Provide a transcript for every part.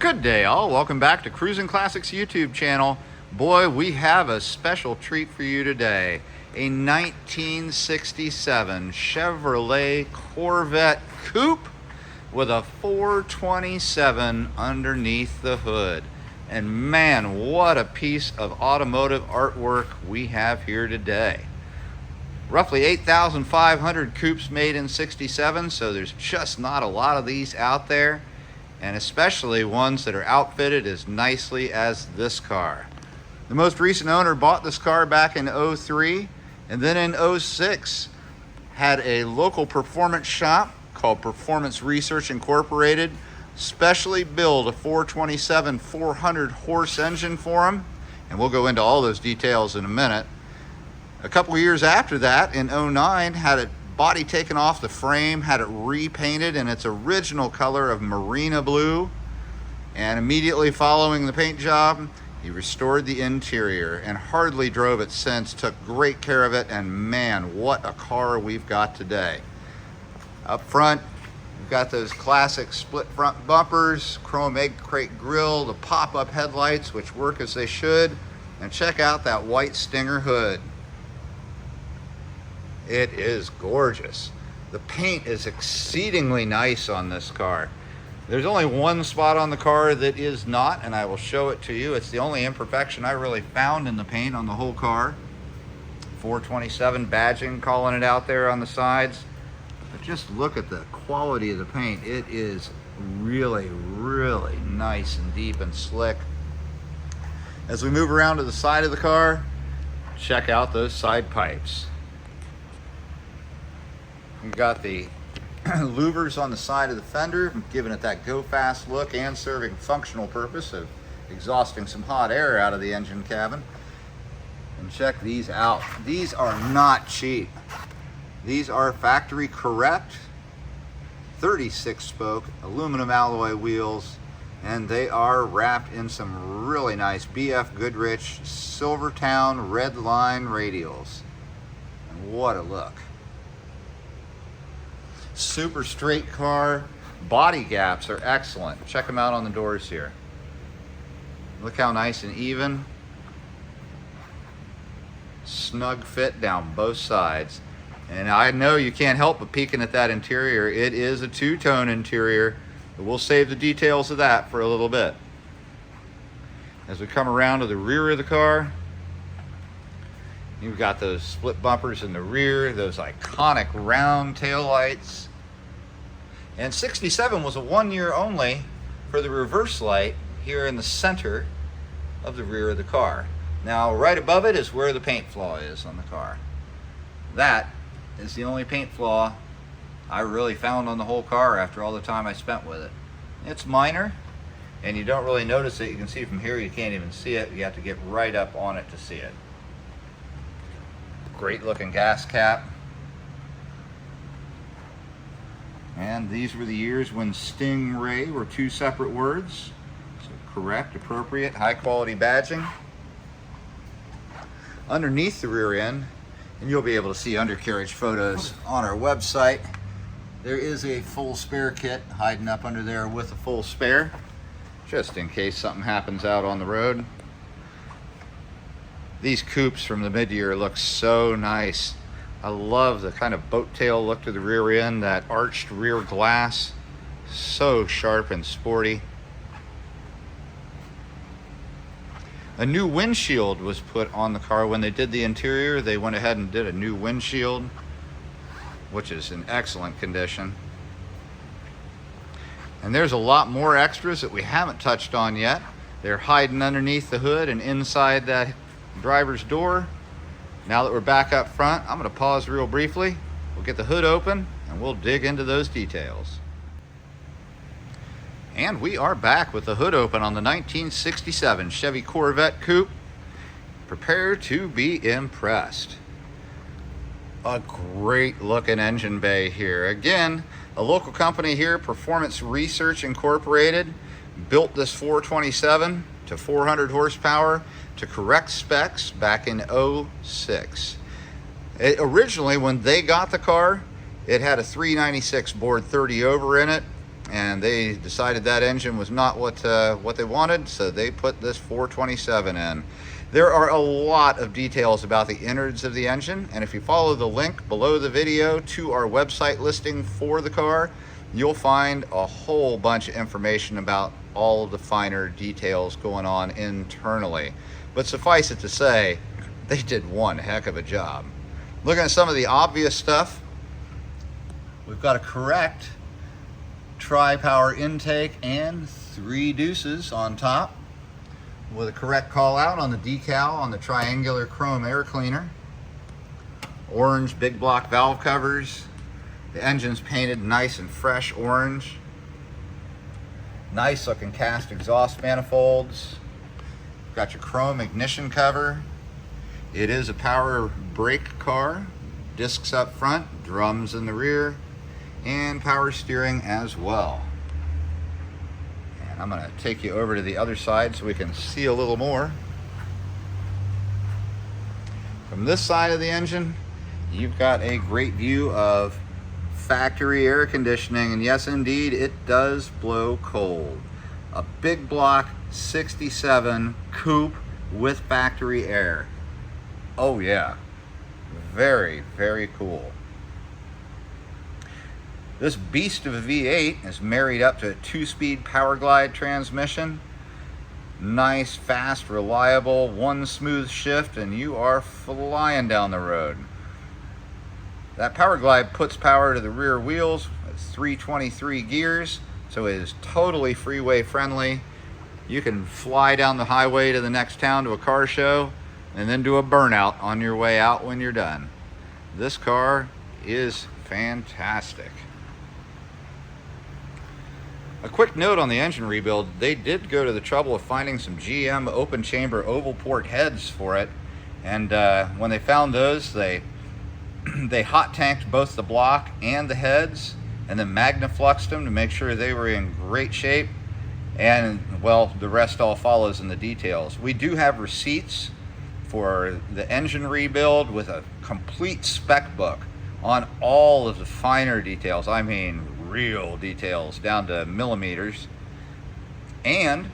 Good day, all. Welcome back to Cruisin Classics YouTube channel. Boy, we have a special treat for you today. A 1967 Chevrolet Corvette Coupe with a 427 underneath the hood. And man, what a piece of automotive artwork we have here today. Roughly 8,500 coupes made in 67, so there's just not a lot of these out there, and especially ones that are outfitted as nicely as this car. The most recent owner bought this car back in 03, and then in 06 had a local performance shop called Performance Research Incorporated specially build a 427 400 horse engine for him, and we'll go into all those details in a minute. A couple years after that, in 09, had it body taken off the frame, had it repainted in its original color of marina blue, and immediately following the paint job, he restored the interior and hardly drove it since, took great care of it, and man, what a car we've got today. Up front, we've got those classic split front bumpers, chrome egg crate grille, the pop-up headlights, which work as they should, and check out that white Stinger hood. It is gorgeous. The paint is exceedingly nice on this car. There's only one spot on the car that is not, and I will show it to you. It's the only imperfection I really found in the paint on the whole car. 427 badging, calling it out there on the sides. But just look at the quality of the paint. It is really, really nice and deep and slick. As we move around to the side of the car, check out those side pipes. We've got the louvers on the side of the fender, giving it that go fast look and serving functional purpose of exhausting some hot air out of the engine cabin. And check these out. These are not cheap. These are factory correct 36 spoke aluminum alloy wheels, and they are wrapped in some really nice BF Goodrich Silvertown red line radials. And what a look. Super straight car. Body gaps are excellent. Check them out on the doors here. Look how nice and even. Snug fit down both sides. And I know you can't help but peeking at that interior. It is a two-tone interior, but we'll save the details of that for a little bit. As we come around to the rear of the car, you've got those split bumpers in the rear, those iconic round tail lights. And 67 was a 1 year only for the reverse light here in the center of the rear of the car. Now, right above it is where the paint flaw is on the car. That is the only paint flaw I really found on the whole car after all the time I spent with it. It's minor, and you don't really notice it. You can see from here, you can't even see it. You have to get right up on it to see it. Great looking gas cap. And these were the years when Stingray were two separate words. So correct, appropriate, high quality badging. Underneath the rear end, and you'll be able to see undercarriage photos on our website, there is a full spare kit hiding up under there with a full spare, just in case something happens out on the road. These coupes from the mid-year look so nice. I love the kind of boat tail look to the rear end, that arched rear glass, so sharp and sporty. A new windshield was put on the car when they did the interior. They went ahead and did a new windshield, which is in excellent condition. And there's a lot more extras that we haven't touched on yet. They're hiding underneath the hood and inside that driver's door. Now that we're back up front, I'm going to pause real briefly. We'll get the hood open and we'll dig into those details. And we are back with the hood open on the 1967 Chevy Corvette Coupe. Prepare to be impressed. A great looking engine bay here. Again, a local company here, Performance Research Incorporated, built this 427 to 400 horsepower to correct specs back in 06. Originally, when they got the car, it had a 396 bored 30 over in it, and they decided that engine was not what they wanted, so they put this 427 in. There are a lot of details about the innards of the engine, and if you follow the link below the video to our website listing for the car, you'll find a whole bunch of information about all of the finer details going on internally. But suffice it to say, they did one heck of a job. Looking at some of the obvious stuff, we've got a correct tri-power intake and 3 deuces on top, with a correct call out on the decal on the triangular chrome air cleaner. Orange big block valve covers. The engine's painted nice and fresh orange. Nice looking cast exhaust manifolds. Got your chrome ignition cover. It is a power brake car. Discs up front, drums in the rear, and power steering as well. I'm going to take you over to the other side so we can see a little more. From this side of the engine, you've got a great view of factory air conditioning, and yes indeed, it does blow cold. A big block 67 coupe with factory air. Oh yeah, very, very cool. This beast of a V8 is married up to a 2-speed power glide transmission. Nice, fast, reliable, 1 smooth shift, and you are flying down the road. That power glide puts power to the rear wheels. It's 323 gears, so it is totally freeway friendly. You can fly down the highway to the next town to a car show, and then do a burnout on your way out when you're done. This car is fantastic. A quick note on the engine rebuild, they did go to the trouble of finding some GM open chamber oval port heads for it, and when they found those, they hot tanked both the block and the heads, and then magnafluxed them to make sure they were in great shape, and well, the rest all follows in the details. We do have receipts for the engine rebuild with a complete spec book on all of the finer details. I mean real details down to millimeters, and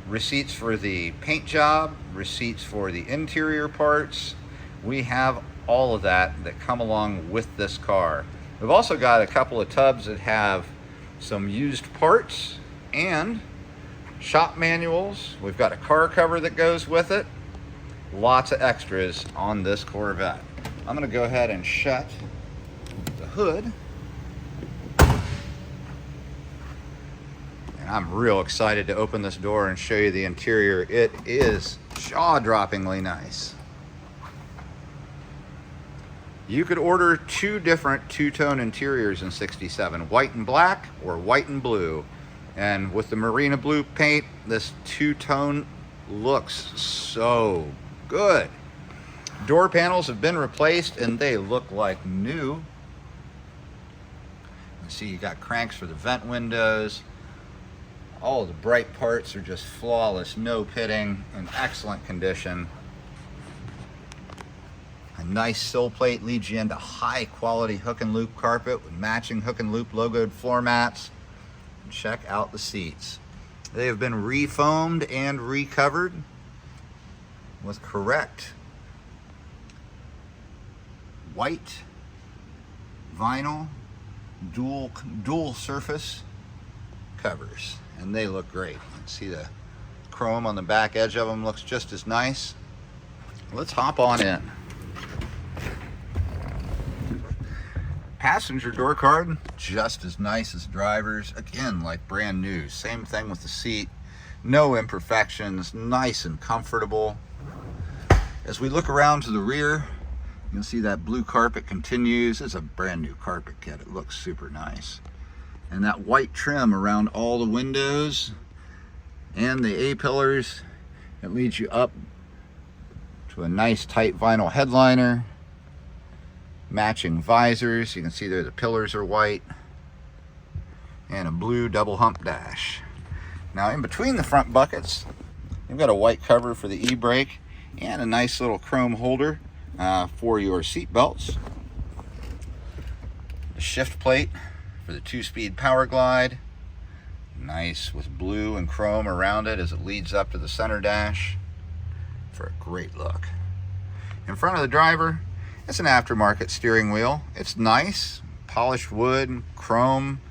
receipts for the paint job, receipts for the interior parts. We have all of that come along with this car. We've also got a couple of tubs that have some used parts and shop manuals. We've got a car cover that goes with it. Lots of extras on this Corvette. I'm going to go ahead and shut the hood. I'm real excited to open this door and show you the interior. It is jaw-droppingly nice. You could order 2 different two-tone interiors in 67, white and black or white and blue. And with the marina blue paint, this two-tone looks so good. Door panels have been replaced and they look like new. You see you got cranks for the vent windows. All the bright parts are just flawless, no pitting, in excellent condition. A nice sill plate leads you into high quality hook and loop carpet with matching hook and loop logoed floor mats. And check out the seats. They have been re-foamed and recovered with correct white vinyl dual surface covers, and they look great. You can see the chrome on the back edge of them looks just as nice. Let's hop on in. Passenger door card, just as nice as driver's. Again, like brand new. Same thing with the seat. No imperfections, nice and comfortable. As we look around to the rear, you can see that blue carpet continues. It's a brand new carpet kit. It looks super nice. And that white trim around all the windows and the A-pillars, it leads you up to a nice tight vinyl headliner, matching visors. You can see there the pillars are white, and a blue double hump dash. Now in between the front buckets, you've got a white cover for the e-brake and a nice little chrome holder for your seat belts. The shift plate for the 2-speed power glide, Nice with blue and chrome around it as it leads up to the center dash for a great look. In front of the driver, it's an aftermarket steering wheel. It's nice, polished wood, chrome,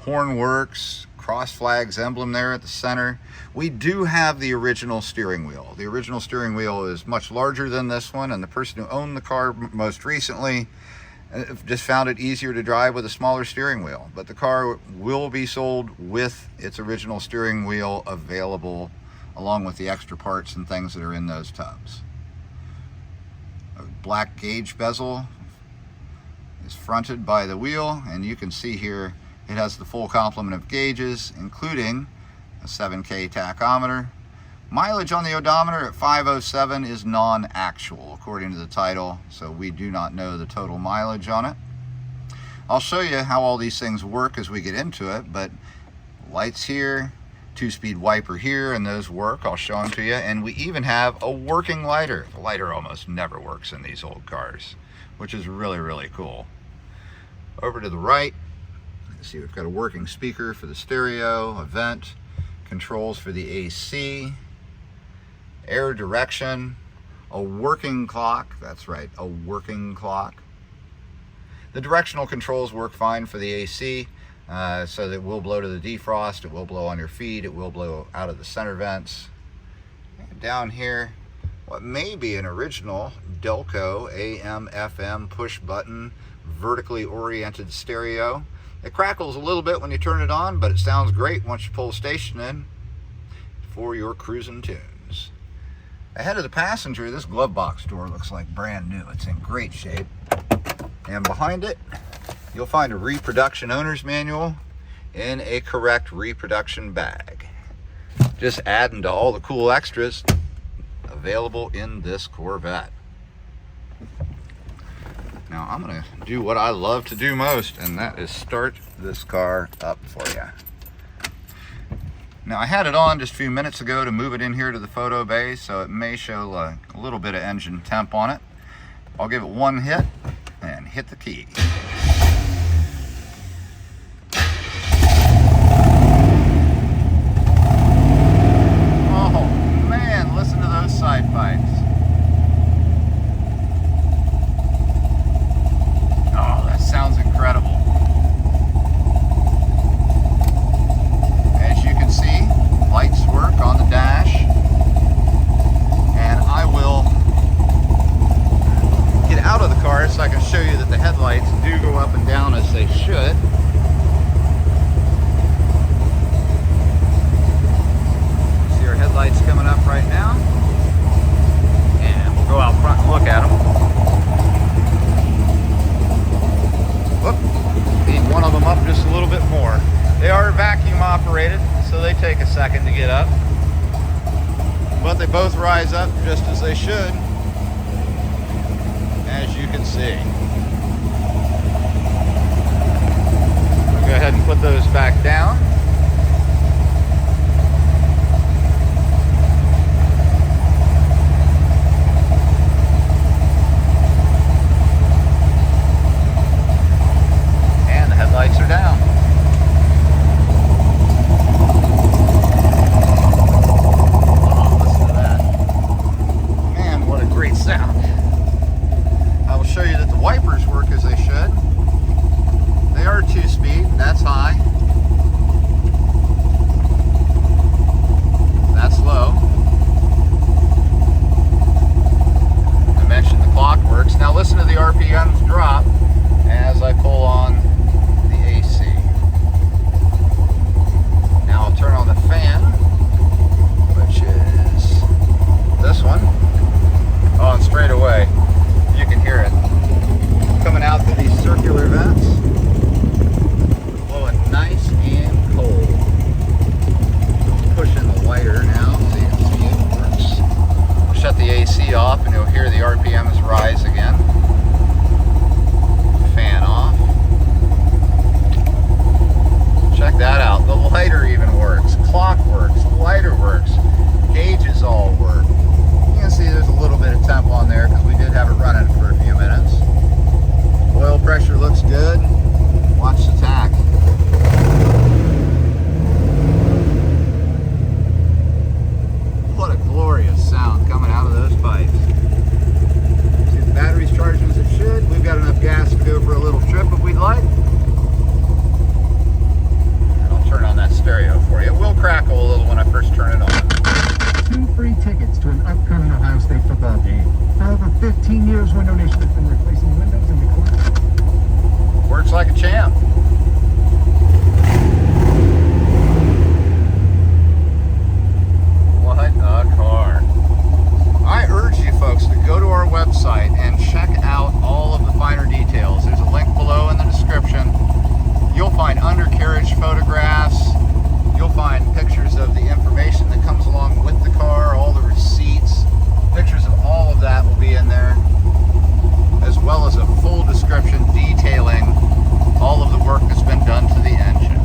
hornworks, cross flags emblem there at the center. We do have the original steering wheel. The original steering wheel is much larger than this one, and the person who owned the car most recently just found it easier to drive with a smaller steering wheel. But the car will be sold with its original steering wheel available, along with the extra parts and things that are in those tubs. A black gauge bezel is fronted by the wheel, and you can see here it has the full complement of gauges, including a 7K tachometer. Mileage on the odometer at 507 is non-actual, according to the title, so we do not know the total mileage on it. I'll show you how all these things work as we get into it, but lights here, 2-speed wiper here, and those work. I'll show them to you. And we even have a working lighter. The lighter almost never works in these old cars, which is really, really cool. Over to the right, see, we've got a working speaker for the stereo, a vent, controls for the AC, air direction, a working clock. That's right, a working clock. The directional controls work fine for the AC, so that it will blow to the defrost, it will blow on your feet, it will blow out of the center vents. And down here, what may be an original Delco AM FM push button vertically oriented stereo. It crackles a little bit when you turn it on, but it sounds great once you pull the station in for your cruising tunes. Ahead of the passenger, this glove box door looks like brand new. It's in great shape. And behind it, you'll find a reproduction owner's manual in a correct reproduction bag. Just adding to all the cool extras available in this Corvette. Now I'm going to do what I love to do most, and that is start this car up for you. Now I had it on just a few minutes ago to move it in here to the photo bay, so it may show a little bit of engine temp on it. I'll give it one hit and hit the key. Oh man, listen to those side pipes. Sounds incredible. As you can see, lights work on the dash, and I will get out of the car so I can show you that the headlights do go up and down as they should. See our headlights coming up right now, and we'll go out front and look at them. Need one of them up just a little bit more. They are vacuum operated, so they take a second to get up, but they both rise up just as they should, as you can see. I'll go ahead and put those back down. Lights are down. Oh, listen to that. Man, what a great sound. I will show you that the wipers work as they should. They are 2-speed, that's high. That's low. I mentioned the clock works. Now listen to the RPMs drop as I pull on turn on the fan, which is this one. Oh, and straight away you can hear it coming out through these circular vents, blowing nice photographs. You'll find pictures of the information that comes along with the car, all the receipts. Pictures of all of that will be in there, as well as a full description detailing all of the work that's been done to the engine.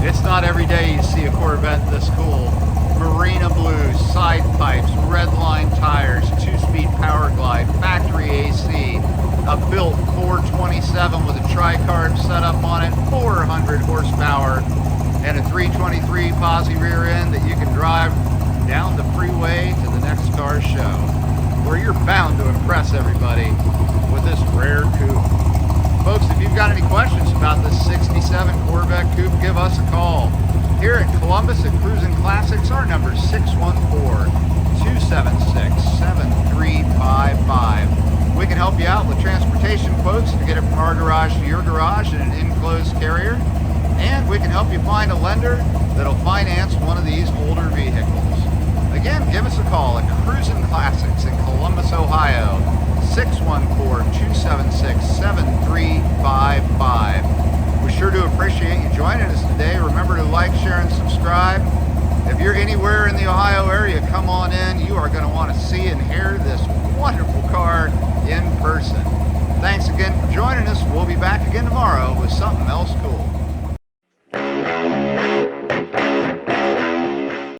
It's not every day you see a Corvette this cool. Marina blue, side pipes, red line tires, 2-speed power glide, factory AC, a built 427 with a tri-carb setup on it, 400 horsepower, and a 323 posi rear end that you can drive down the freeway to the next car show, where you're bound to impress everybody with this rare coupe. Folks, if you've got any questions about this 67 Corvette coupe, give us a call. Here at Columbus at Cruisin Classics, our number is 614-276-7355. We can help you out with transportation quotes to get it from our garage to your garage in an enclosed carrier. And we can help you find a lender that'll finance one of these older vehicles. Again, give us a call at Cruisin Classics in Columbus, Ohio, 614-276-7355. We sure do appreciate you joining us today. Remember to like, share, and subscribe. If you're anywhere in the Ohio area, come on in. You are going to want to see and hear this wonderful car in person. Thanks again for joining us. We'll be back again tomorrow with something else cool.